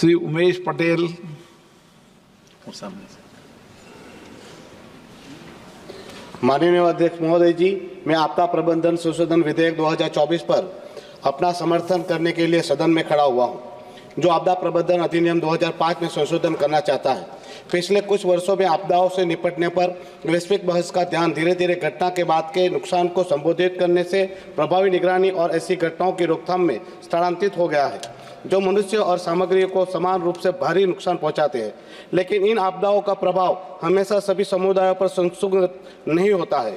श्री उमेश पटेल। और सामने से माननीय अध्यक्ष महोदय जी, मैं आपदा प्रबंधन संशोधन विधेयक 2024 पर अपना समर्थन करने के लिए सदन में खड़ा हुआ हूं, जो आपदा प्रबंधन अधिनियम 2005 में संशोधन करना चाहता है। पिछले कुछ वर्षों में आपदाओं से निपटने पर वैश्विक बहस का ध्यान धीरे धीरे घटना के बाद के नुकसान को संबोधित करने से प्रभावी निगरानी और ऐसी घटनाओं की रोकथाम में स्थानांतरित हो गया है, जो मनुष्य और सामग्री को समान रूप से भारी नुकसान पहुंचाते हैं। लेकिन इन आपदाओं का प्रभाव हमेशा सभी समुदायों पर संसुगत नहीं होता है।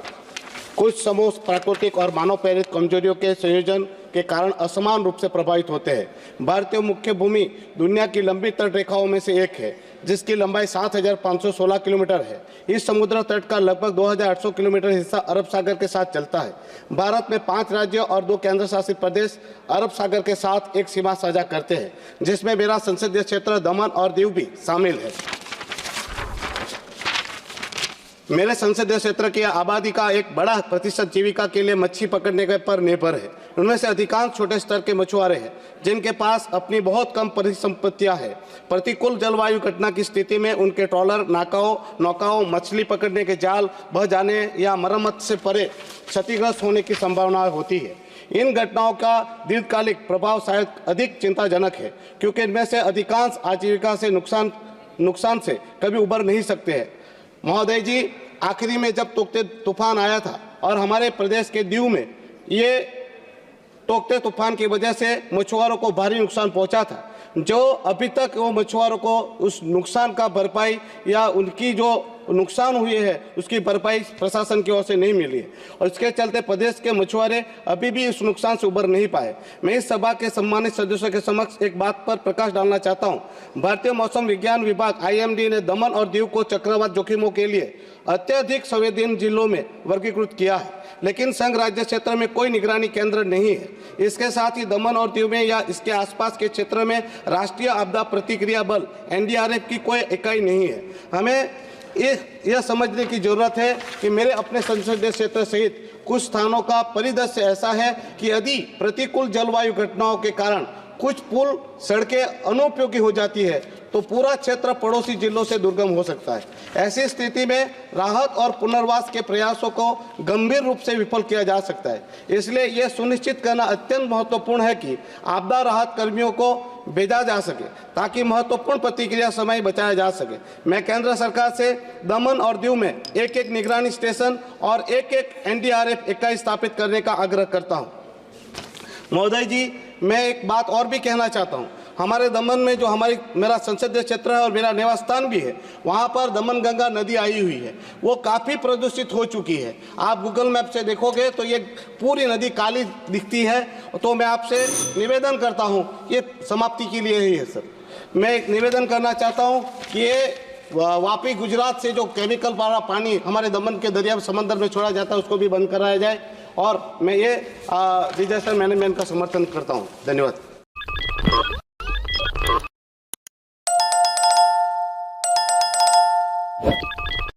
कुछ समूह प्राकृतिक और मानव प्रेरित कमजोरियों के संयोजन के कारण असमान रूप से प्रभावित होते हैं। भारतीय मुख्य भूमि दुनिया की लंबी तट रेखाओं में से एक है, जिसकी लंबाई 7,516 किलोमीटर है। इस समुद्र तट का लगभग 2,800 किलोमीटर हिस्सा अरब सागर के साथ चलता है। भारत में 5 राज्य और 2 केंद्र शासित प्रदेश अरब सागर के साथ एक सीमा साझा करते हैं, जिसमें मेरा संसदीय क्षेत्र दमन और दीव भी शामिल है। मेरे संसदीय क्षेत्र की आबादी का एक बड़ा प्रतिशत जीविका के लिए मच्छी पकड़ने के पर निर्भर है। उनमें से अधिकांश छोटे स्तर के मछुआरे हैं, जिनके पास अपनी बहुत कम परिसंपत्तियां हैं। प्रतिकूल जलवायु घटना की स्थिति में उनके ट्रॉलर, नौकाओं, मछली पकड़ने के जाल बह जाने या मरम्मत से परे क्षतिग्रस्त होने की संभावना होती है। इन घटनाओं का दीर्घकालिक प्रभाव शायद अधिक चिंताजनक है, क्योंकि इनमें से अधिकांश आजीविका से नुकसान से कभी उबर नहीं सकते हैं। महोदय जी, आखिरी में जब तोकते तूफान आया था और हमारे प्रदेश के दीव में ये तोकते तूफान की वजह से मछुआरों को भारी नुकसान पहुंचा था, जो अभी तक वो मछुआरों को उस नुकसान का भरपाई या उनकी जो नुकसान हुए है उसकी भरपाई प्रशासन की ओर से नहीं मिली है, और इसके चलते प्रदेश के मछुआरे अभी भी इस नुकसान से उबर नहीं पाए। मैं इस सभा के सम्मानित सदस्यों के समक्ष एक बात पर प्रकाश डालना चाहता हूं। भारतीय मौसम विज्ञान विभाग IMD ने दमन और दीव को चक्रवात जोखिमों के लिए अत्यधिक संवेदनशील जिलों में वर्गीकृत किया है, लेकिन संघ राज्य क्षेत्र में कोई निगरानी केंद्र नहीं है। इसके साथ ही दमन और दीव में या इसके आसपास के क्षेत्र में राष्ट्रीय आपदा प्रतिक्रिया बल NDRF की कोई इकाई नहीं है। हमें यह समझने की जरूरत है कि मेरे अपने संसदीय क्षेत्र सहित कुछ स्थानों का परिदृश्य ऐसा है कि यदि प्रतिकूल जलवायु घटनाओं के कारण कुछ पुल सड़कें अनुपयोगी हो जाती है तो पूरा क्षेत्र पड़ोसी जिलों से दुर्गम हो सकता है। ऐसी स्थिति में राहत और पुनर्वास के प्रयासों को गंभीर रूप से विफल किया जा सकता है। इसलिए यह सुनिश्चित करना अत्यंत महत्वपूर्ण है कि आपदा राहत कर्मियों को भेजा जा सके, ताकि महत्वपूर्ण प्रतिक्रिया समय बचाया जा सके। मैं केंद्र सरकार से दमन और दीव में एक निगरानी स्टेशन और एक NDRF इकाई स्थापित करने का आग्रह करता हूँ। महोदय जी, मैं एक बात और भी कहना चाहता हूँ। हमारे दमन में जो मेरा संसदीय क्षेत्र है और मेरा निवास स्थान भी है, वहाँ पर दमन गंगा नदी आई हुई है, वो काफ़ी प्रदूषित हो चुकी है। आप गूगल मैप से देखोगे तो ये पूरी नदी काली दिखती है। तो मैं आपसे निवेदन करता हूँ, ये समाप्ति के लिए ही है सर। मैं एक निवेदन करना चाहता हूँ कि ये वापी गुजरात से जो केमिकल वाला पानी हमारे दमन के दरिया समंदर में छोड़ा जाता है उसको भी बंद कराया जाए, और मैं ये डिजास्टर मैनेजमेंट का समर्थन करता हूँ। धन्यवाद।